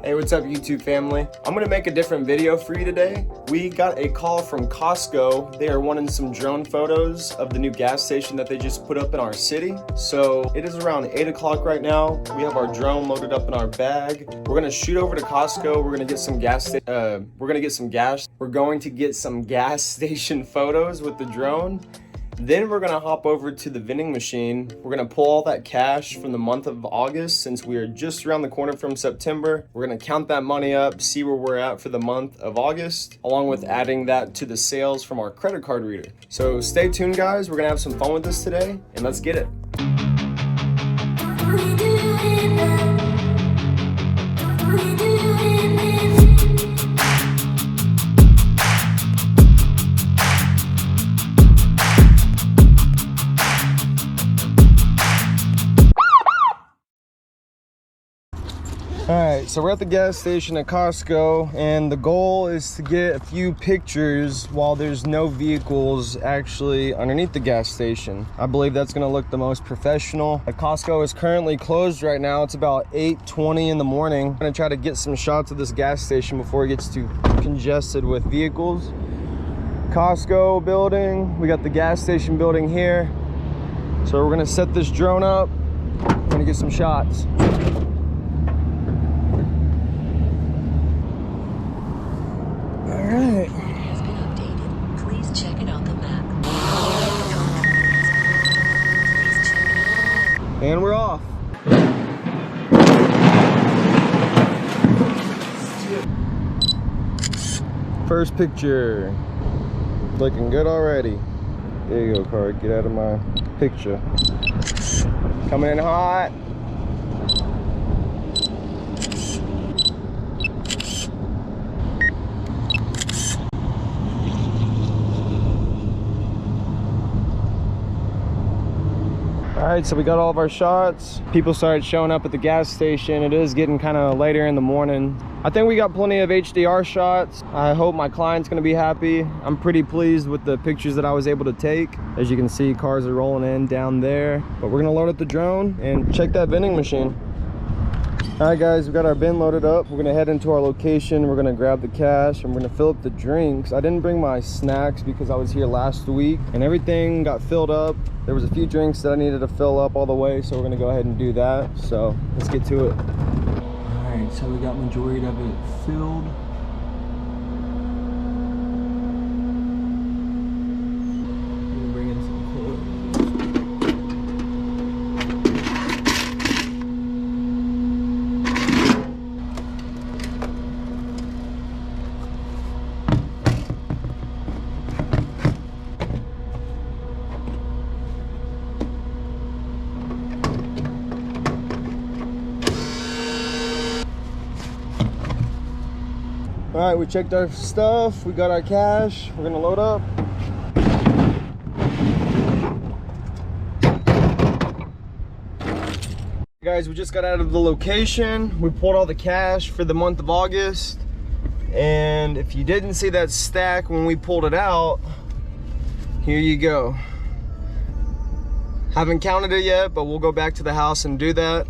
Hey, what's up YouTube family? I'm gonna make a different video for you today. We got a call from COSTCO. They are wanting some drone photos of the new gas station that they just put up in our city. So it is around 8 o'clock right now. We have our drone loaded up in our bag. We're gonna shoot over to COSTCO. We're gonna get some gas. We're going to get some gas station photos with the drone. Then we're gonna hop over to the vending machine. We're gonna pull all that cash from the month of August, since we are just around the corner from September. We're gonna count that money up, see where we're at for the month of August, along with adding that to the sales from our credit card reader. So stay tuned guys, we're gonna have some fun with this today, and let's get it. Alright, so we're at the gas station at Costco, and the goal is to get a few pictures while there's no vehicles actually underneath the gas station. I believe that's going to look the most professional. The Costco is currently closed right now. It's about 8:20 in the morning. I'm going to try to get some shots of this gas station before it gets too congested with vehicles. Costco building, we got the gas station building here. So we're going to set this drone up. I'm going to get some shots. Alright. Has been updated. Please check it out the map. Please check it out. And we're off. First picture. Looking good already. There you go, car. Get out of my picture. Coming in hot. Alright, so we got all of our shots. People started showing up at the gas station. It is getting kind of later in the morning. I think we got plenty of HDR shots. I hope my client's gonna be happy. I'm pretty pleased with the pictures that I was able to take. As you can see, cars are rolling in down there. But we're gonna load up the drone and check that vending machine. Alright guys, we got our bin loaded up. We're gonna head into our location. We're gonna grab the cash and we're gonna fill up the drinks. I didn't bring my snacks because I was here last week and everything got filled up. There was a few drinks that I needed to fill up all the way, so we're gonna go ahead and do that. So let's get to it. Alright, so we got majority of it filled. Bring in some cold. All right, we checked our stuff. We got our cash. We're gonna load up. Guys, we just got out of the location. We pulled all the cash for the month of August. And if you didn't see that stack when we pulled it out, here you go. Haven't counted it yet, but we'll go back to the house and do that.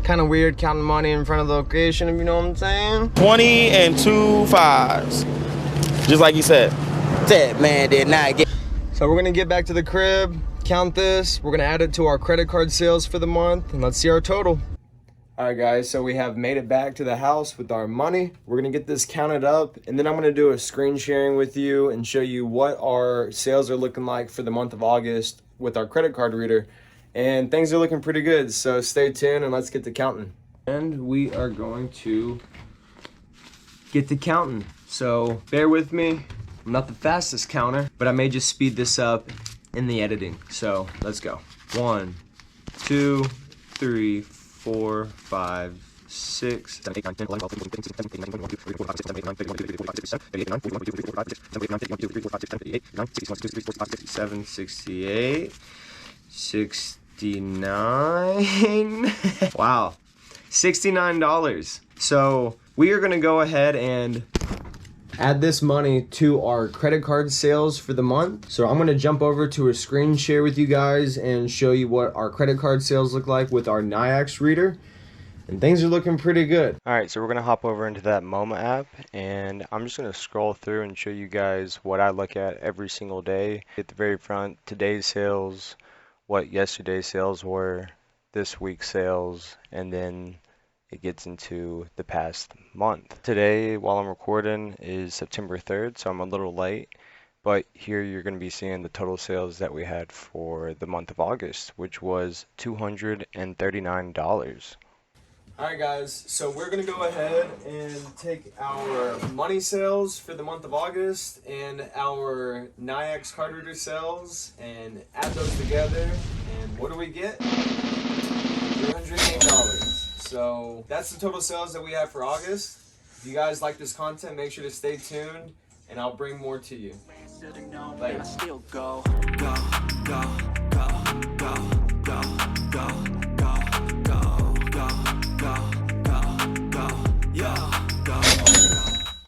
Kind of weird counting money in front of the location, if you know what I'm saying. 20 and 2 5s. Just like you said. That man did not get. So we're gonna get back to the crib, count this. We're gonna add it to our credit card sales for the month, and let's see our total. All right guys, so we have made it back to the house with our money. We're gonna get this counted up, and then I'm gonna do a screen sharing with you and show you what our sales are looking like for the month of August with our credit card reader. And things are looking pretty good, so stay tuned and let's get to counting. And we are going to get to counting. So bear with me. I'm not the fastest counter, but I may just speed this up in the editing. So let's go. 1, 2, 3, 4, 5, 6, 7, 8, 9, 10, 11, 12, 13, 14, 15, 16, 17, 18, 19, 20, 21, 22, 23, 24, 25, 26, 27, 28, 29, 40, 41, 42, 43, 44, 45, 46, 47, 48, 49, 50, 51, 52, 53, 54, 55, 56, 57, 68, 69. Wow, $69. So we are gonna go ahead and add this money to our credit card sales for the month. So I'm gonna jump over to a screen share with you guys and show you what our credit card sales look like with our NIAX reader. and things are looking pretty good. All right, so we're gonna hop over into that MoMA app, and I'm just gonna scroll through and show you guys what I look at every single day. At the very front, today's sales, what yesterday's sales were, this week's sales, and then it gets into the past month. Today, while I'm recording, is September 3rd, so I'm a little late. But here you're going to be seeing the total sales that we had for the month of August, which was $239. Alright guys, so we're going to go ahead and take our money sales for the month of August and our NIAX card reader sales and add those together, and what do we get? $308. So that's the total sales that we have for August. If you guys like this content, make sure to stay tuned and I'll bring more to you. Later.